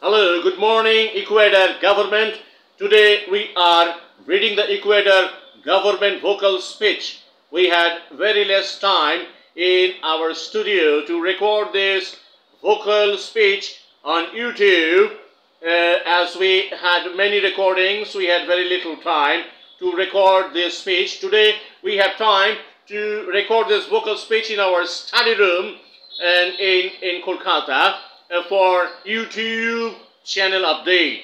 Hello, good morning, Ecuador government. Today we are reading the Ecuador government vocal speech. We had very less time in our studio to record this vocal speech on YouTube. As we had many recordings, we had very little time to record this speech. Today we have time to record this vocal speech in our study room and in Kolkata for YouTube channel update.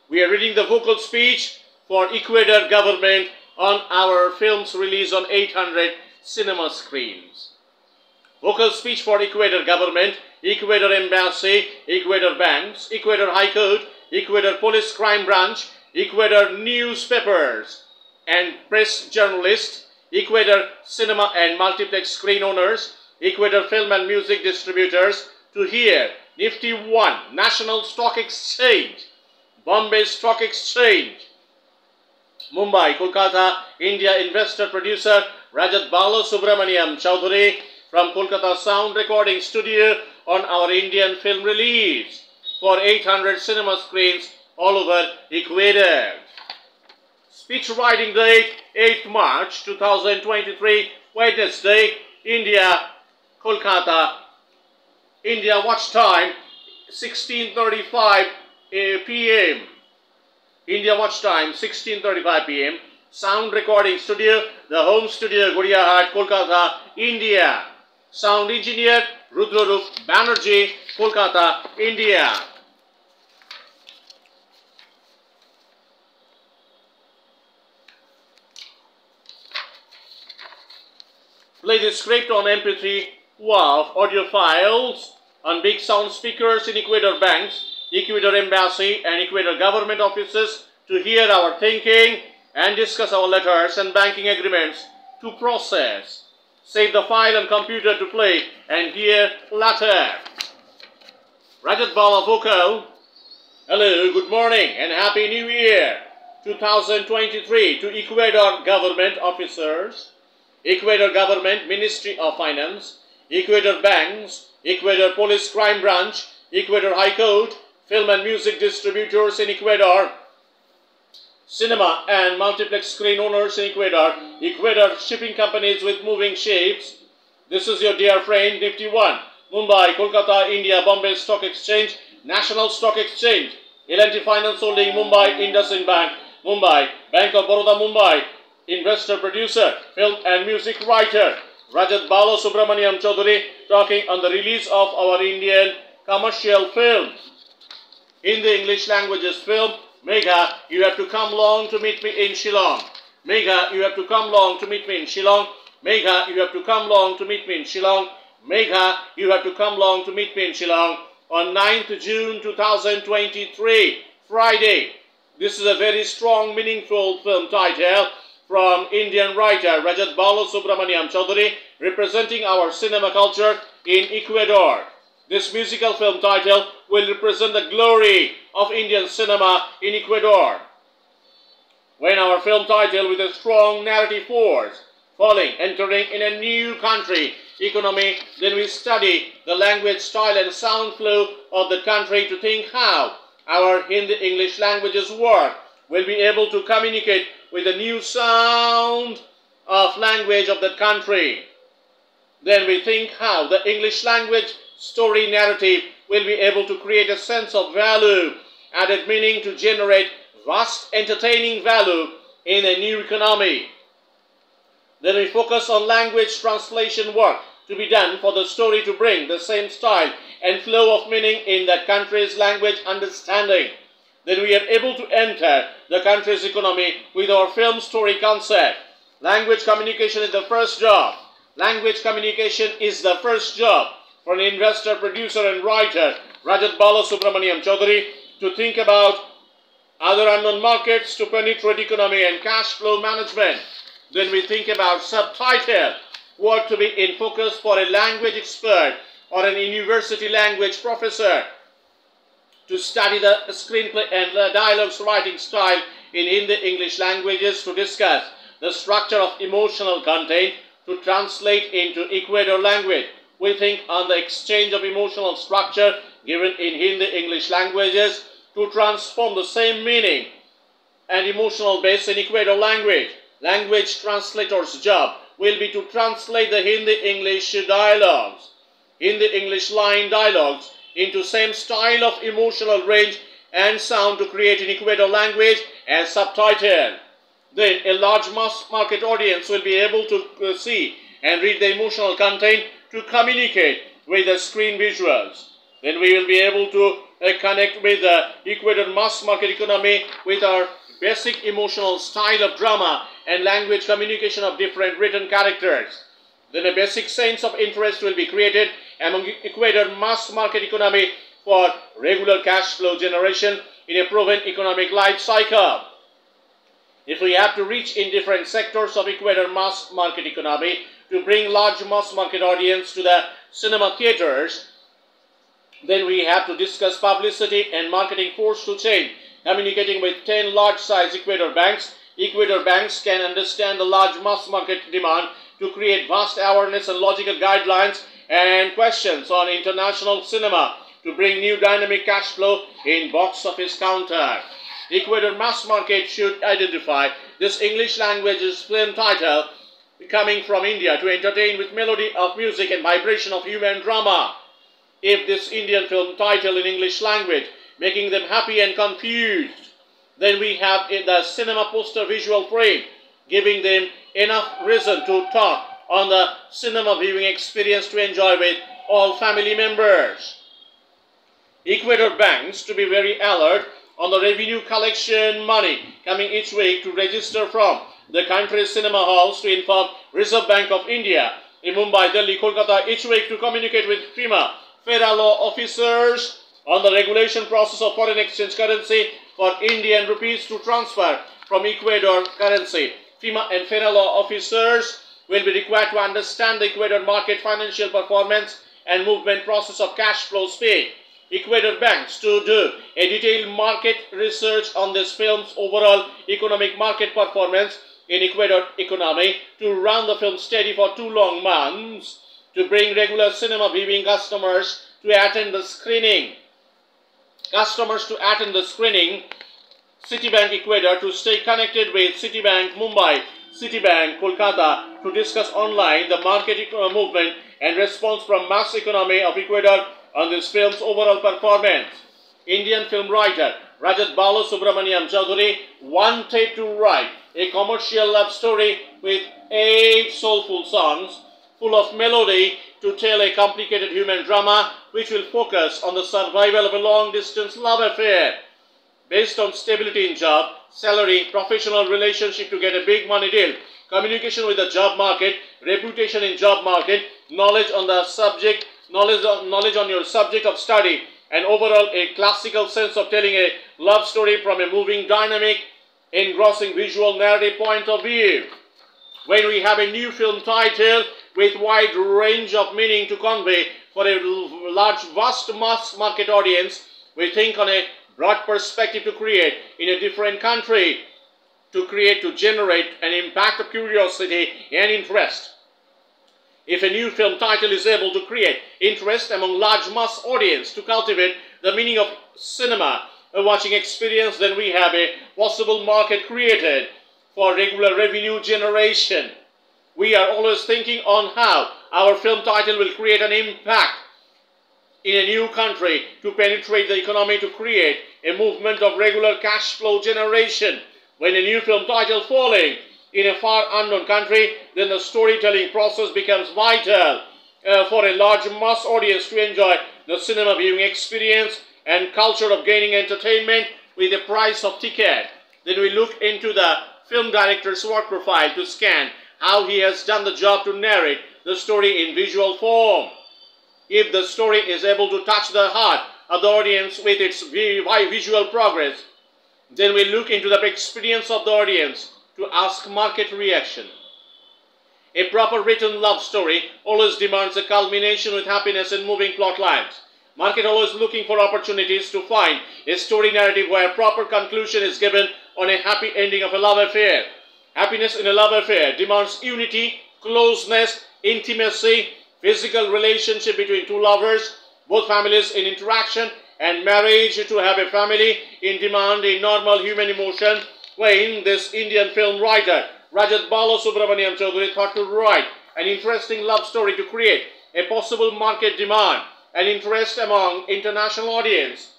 We are reading the vocal speech for Ecuador government on our films released on 800 cinema screens. Vocal speech for Ecuador government, Ecuador Embassy, Ecuador Banks, Ecuador High Court, Ecuador Police Crime Branch, Ecuador newspapers and press journalists, Ecuador cinema and multiplex screen owners, Ecuador film and music distributors, to hear Nifty 1, National Stock Exchange, Bombay Stock Exchange, Mumbai, Kolkata, India investor producer RAJAT Bala Subramaniam Chaudhary from Kolkata Sound Recording Studio on our Indian film release for 800 cinema screens all over Ecuador. Speech writing date 8th March 2023, Wednesday, India, Kolkata. India watch time 16:35 p.m. India watch time 16:35 p.m. Sound recording studio, the home studio, Guriahat, Kolkata, India. Sound engineer Rudrarup Banerjee, Kolkata, India. Play the script on MP3 WAV audio files on big sound speakers in Ecuador Banks, Ecuador Embassy and Ecuador government offices to hear our thinking and discuss our letters and banking agreements to process. Save the file on computer to play and hear later. Rajat Bala vocal. Hello, good morning and Happy New Year 2023 to Ecuador government officers, Ecuador government Ministry of Finance, Ecuador Banks, Ecuador Police Crime Branch, Ecuador High Court, film and music distributors in Ecuador, cinema and multiplex screen owners in Ecuador, Ecuador shipping companies with moving shapes. This is your dear friend Nifty 1, Mumbai, Kolkata, India, Bombay Stock Exchange, National Stock Exchange, L&T Finance Holding, Mumbai, IndusInd Bank, Mumbai, Bank of Baroda, Mumbai, investor, producer, film and music writer, Rajat Bala Subramaniam Chaudhary, talking on the release of our Indian commercial film. In the English languages film, Megha, you have to come along to meet me in Shillong. Megha, you have to come along to meet me in Shillong. Megha, you have to come along to meet me in Shillong. Megha, you have to come along to meet me in Shillong on 9th June 2023, Friday. This is a very strong, meaningful film title from Indian writer Rajat Bala Subramaniam Chaudhary, representing our cinema culture in Ecuador. This musical film title will represent the glory of Indian cinema in Ecuador. When our film title with a strong narrative force, entering in a new country, economy, then we study the language, style and sound flow of the country to think how our Hindi English languages work. We'll be able to communicate with the new sound of language of that country. Then we think how the English language story narrative will be able to create a sense of value, added meaning to generate vast entertaining value in a new economy. Then we focus on language translation work to be done for the story to bring the same style and flow of meaning in that country's language understanding. Then we are able to enter the country's economy with our film story concept. Language communication is the first job. Language communication is the first job for an investor, producer and writer, Rajat Bala Subramaniam Chaudhary, to think about other unknown markets to penetrate economy and cash flow management. Then we think about subtitle, what to be in focus for a language expert or an university language professor to study the screenplay and the dialogues writing style in Hindi English languages, to discuss the structure of emotional content to translate into Ecuador language. We think on the exchange of emotional structure given in Hindi English languages to transform the same meaning and emotional base in Ecuador language. Language translator's job will be to translate the Hindi English dialogues, Hindi English line dialogues into same style of emotional range and sound to create in Ecuador language as subtitle. Then a large mass market audience will be able to see and read the emotional content to communicate with the screen visuals. Then we will be able to connect with the Ecuador mass market economy with our basic emotional style of drama and language communication of different written characters. Then a basic sense of interest will be created among Ecuador mass market economy for regular cash flow generation in a proven economic life cycle. If we have to reach in different sectors of Ecuador mass market economy to bring large mass market audience to the cinema theaters, then we have to discuss publicity and marketing force to change. Communicating with 10 large size Ecuador banks, Ecuador banks can understand the large mass market demand to create vast awareness and logical guidelines and questions on international cinema to bring new dynamic cash flow in box office counter. Ecuador mass market should identify this English language's film title coming from India to entertain with melody of music and vibration of human drama. If this Indian film title in English language making them happy and confused, then we have the cinema poster visual frame giving them enough reason to talk on the cinema viewing experience to enjoy with all family members. Ecuador banks to be very alert on the revenue collection money coming each week to register from the country's cinema halls to inform Reserve Bank of India in Mumbai, Delhi, Kolkata each week to communicate with FEMA, federal law officers on the regulation process of foreign exchange currency for Indian rupees to transfer from Ecuador currency. FEMA and federal law officers will be required to understand the Ecuador market financial performance and movement process of cash flow speed. Ecuador banks to do a detailed market research on this film's overall economic market performance in Ecuador economy to run the film steady for 2 long months to bring regular cinema viewing customers to attend the screening. Citibank Ecuador to stay connected with Citibank Mumbai, Citibank Kolkata to discuss online the market movement and response from mass economy of Ecuador on this film's overall performance. Indian film writer RAJAT Subramaniam Chaudhary wanted to write a commercial love story with 8 soulful songs full of melody to tell a complicated human drama which will focus on the survival of a long-distance love affair based on stability in job, salary, professional relationship to get a big money deal, communication with the job market, reputation in job market, knowledge on the subject, knowledge on your subject of study, and overall a classical sense of telling a love story from a moving, dynamic, engrossing visual narrative point of view. When we have a new film title with wide range of meaning to convey for a large, vast mass market audience, we think on a broad perspective to create in a different country, to generate an impact of curiosity and interest. If a new film title is able to create interest among large mass audience to cultivate the meaning of cinema, a watching experience, then we have a possible market created for regular revenue generation. We are always thinking on how our film title will create an impact in a new country to penetrate the economy to create a movement of regular cash flow generation. When a new film title falling in a far unknown country, then the storytelling process becomes vital for a large mass audience to enjoy the cinema viewing experience and culture of gaining entertainment with the price of ticket. Then we look into the film director's work profile to scan how he has done the job to narrate the story in visual form. If the story is able to touch the heart of the audience with its visual progress, then we look into the experience of the audience to ask market reaction. A proper written love story always demands a culmination with happiness and moving plot lines. Market always looking for opportunities to find a story narrative where proper conclusion is given on a happy ending of a love affair. Happiness in a love affair demands unity, closeness, intimacy, physical relationship between two lovers, both families in interaction, and marriage to have a family in demand, a normal human emotion, when this Indian film writer Rajat Subramaniam Chaudhary thought to write an interesting love story to create a possible market demand and interest among international audience.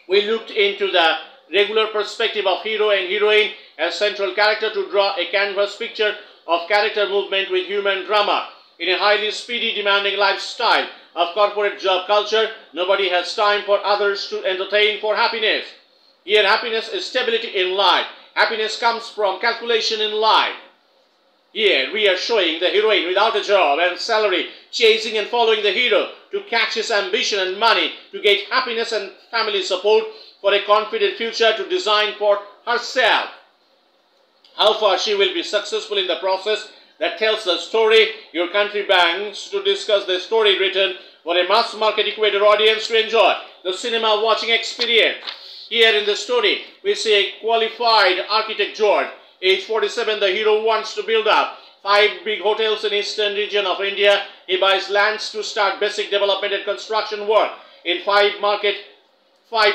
We looked into the regular perspective of hero and heroine as central character to draw a canvas picture of character movement with human drama. In a highly speedy, demanding lifestyle of corporate job culture, nobody has time for others to entertain for happiness. Here, happiness is stability in life. Happiness comes from calculation in life. Here, we are showing the heroine without a job and salary, chasing and following the hero to catch his ambition and money, to get happiness and family support for a confident future to design for herself. How far she will be successful in the process that tells the story. Your country bangs to discuss the story written for a mass market Ecuador audience to enjoy the cinema watching experience. Here in the story, we see a qualified architect George. Age 47, the hero wants to build up 5 big hotels in eastern region of India. He buys lands to start basic development and construction work in 5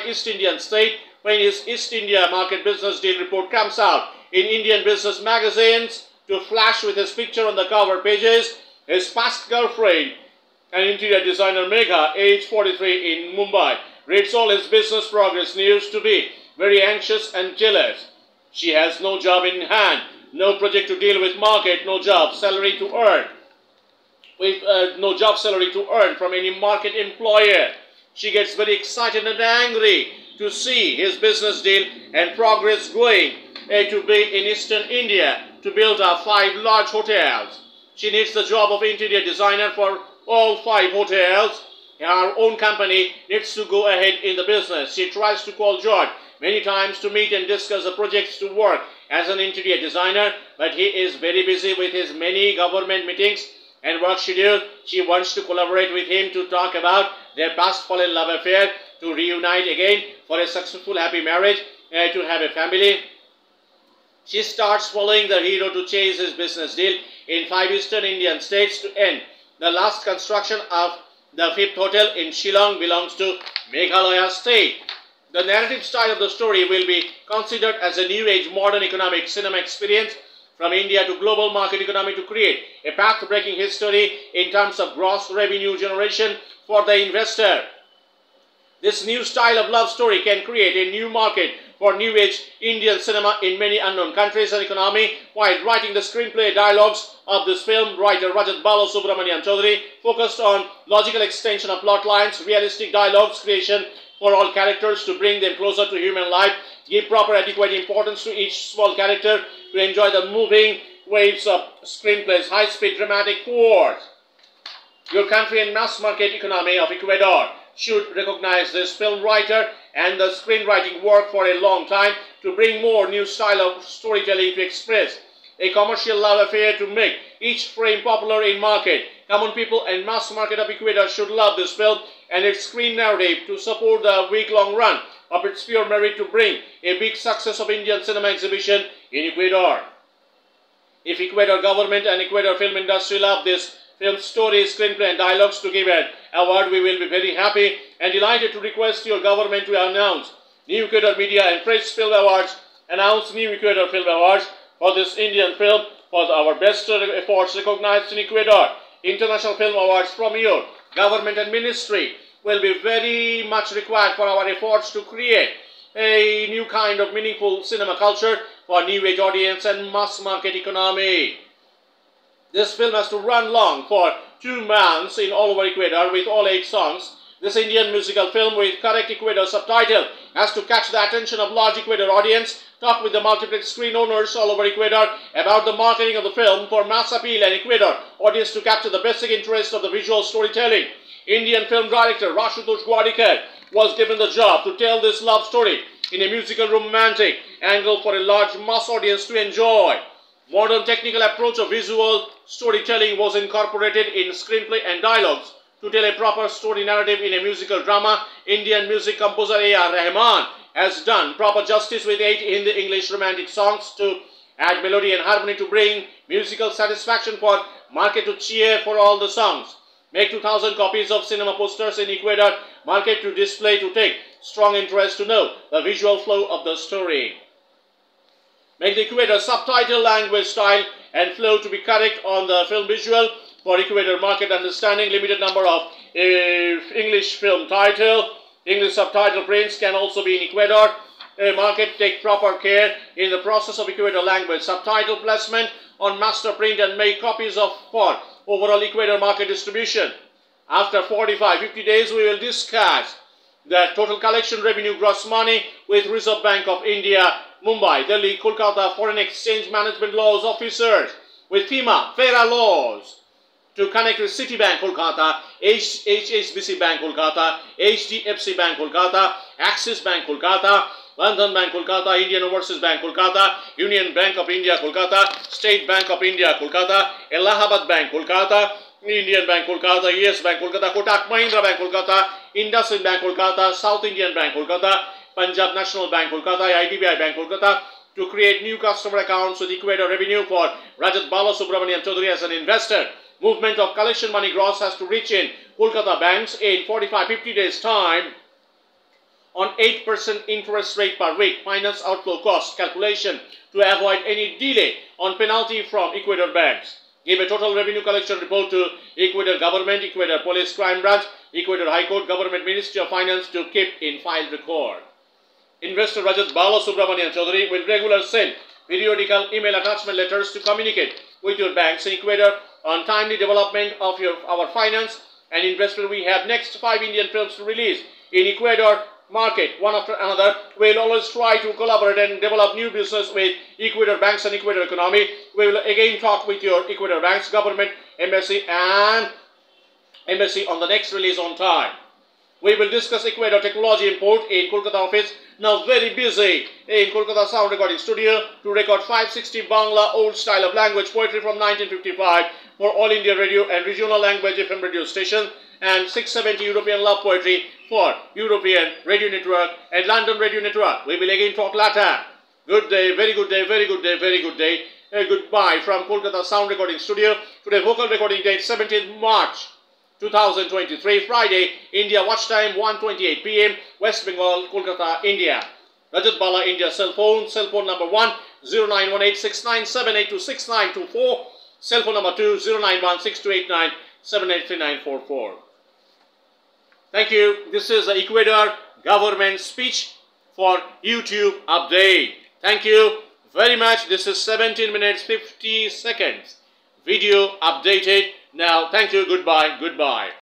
East Indian states. When his East India market business deal report comes out in Indian business magazines to flash with his picture on the cover pages, his past girlfriend, an interior designer Megha, age 43 in Mumbai, reads all his business progress news to be very anxious and jealous. She has no job in hand, no project to deal with market, no job salary to earn, no job salary to earn from any market employer. She gets very excited and angry to see his business deal and progress going to be in Eastern India to build up 5 large hotels. She needs the job of interior designer for all 5 hotels. Our own company needs to go ahead in the business. She tries to call George many times to meet and discuss the projects to work as an interior designer, but he is very busy with his many government meetings and work schedule. She wants to collaborate with him to talk about their past fallen love affair, to reunite again for a successful happy marriage, to have a family. She starts following the hero to chase his business deal in 5 Eastern Indian states to end. The last construction of the 5th hotel in Shillong belongs to Meghalaya state. The narrative style of the story will be considered as a new age modern economic cinema experience from India to global market economy to create a path-breaking history in terms of gross revenue generation for the investor. This new style of love story can create a new market for new age Indian cinema in many unknown countries and economy. While writing the screenplay dialogues of this film, writer Rajat Subramaniam Chaudhary focused on logical extension of plot lines, realistic dialogues creation for all characters to bring them closer to human life, give proper adequate importance to each small character to enjoy the moving waves of screenplays, high-speed dramatic force. Your country and mass market economy of Ecuador should recognize this film writer and the screenwriting work for a long time to bring more new style of storytelling to express a commercial love affair to make each frame popular in market. Common people and mass market of Ecuador should love this film and its screen narrative to support the week-long run of its pure merit to bring a big success of Indian cinema exhibition in Ecuador. If Ecuador government and Ecuador film industry love this film story, screenplay and dialogues to give an award, we will be very happy and delighted to request your government to announce New Ecuador Media and Press Film Awards, announce New Ecuador Film Awards for this Indian film for our best efforts recognized in Ecuador. International Film Awards from your government and ministry will be very much required for our efforts to create a new kind of meaningful cinema culture for new age audience and mass market economy. This film has to run long for 2 months in all over Ecuador with all 8 songs. This Indian musical film with correct Ecuador subtitle has to catch the attention of large Ecuador audience. Talk with the multiplex screen owners all over Ecuador about the marketing of the film for mass appeal and Ecuador audience to capture the basic interest of the visual storytelling. Indian film director Rashutosh Gwadikar was given the job to tell this love story in a musical romantic angle for a large mass audience to enjoy. Modern technical approach of visual storytelling was incorporated in screenplay and dialogues to tell a proper story narrative in a musical drama. Indian music composer A.R. Rahman has done proper justice with 8 Hindi-English romantic songs to add melody and harmony to bring musical satisfaction for market to cheer for all the songs. Make 2,000 copies of cinema posters in Ecuador market to display to take strong interest to know the visual flow of the story. Make the Ecuador subtitle language style and flow to be correct on the film visual for Ecuador market understanding. Limited number of English film title. English subtitle prints can also be in Ecuador market. Take proper care in the process of Ecuador language subtitle placement on master print and make copies of for overall Ecuador market distribution. After 45-50 days, we will discuss the total collection revenue gross money with Reserve Bank of India, Mumbai, Delhi, Kolkata Foreign Exchange Management Laws officers with FEMA, FERA laws to connect with Citibank Kolkata, HSBC Bank Kolkata, HDFC Bank Kolkata, Axis Bank Kolkata, Bandhan Bank Kolkata, Indian Overseas Bank Kolkata, Union Bank of India Kolkata, State Bank of India Kolkata, Allahabad Bank Kolkata, Indian Bank Kolkata, Yes Bank Kolkata, Kotak Mahindra Bank Kolkata, IndusInd Bank Kolkata, South Indian Bank Kolkata, Punjab National Bank Kolkata, IDBI Bank Kolkata to create new customer accounts with Ecuador revenue for Rajat Bala Subramanian Chaudhary as an investor. Movement of collection money gross has to reach in Kolkata banks in 45-50 days time on 8% interest rate per week. Finance outflow cost calculation to avoid any delay on penalty from Ecuador banks. Give a total revenue collection report to Ecuador government, Ecuador Police Crime Branch, Ecuador High Court, Government Ministry of Finance to keep in file record. Investor Rajat Bala Subramanian Chaudhary will regularly send periodical email attachment letters to communicate with your banks in Ecuador on timely development of our finance and investment. We have next 5 Indian films to release in Ecuador market one after another. We'll always try to collaborate and develop new business with Ecuador banks and Ecuador economy. We will again talk with your Ecuador banks, government, embassy on the next release on time. We will discuss Ecuador technology import in Kolkata office. Now very busy in Kolkata sound recording studio to record 560 Bangla old style of language poetry from 1955 for All India Radio and regional language FM radio station, and 670 European love poetry for European Radio Network and London Radio Network. We will again talk later. Good day, very good day, very good day, very good day. Goodbye from Kolkata sound recording studio. Today vocal recording date 17th March 2023, Friday, India watch time 1:28 p.m. West Bengal, Kolkata, India. Rajat Bala, India cell phone number 1 091869782692 cell phone number 2 09162897839444. Thank you. This is the Ecuador government speech for YouTube update. Thank you very much. This is 17 minutes 50 seconds video updated. Now, thank you. Goodbye. Goodbye.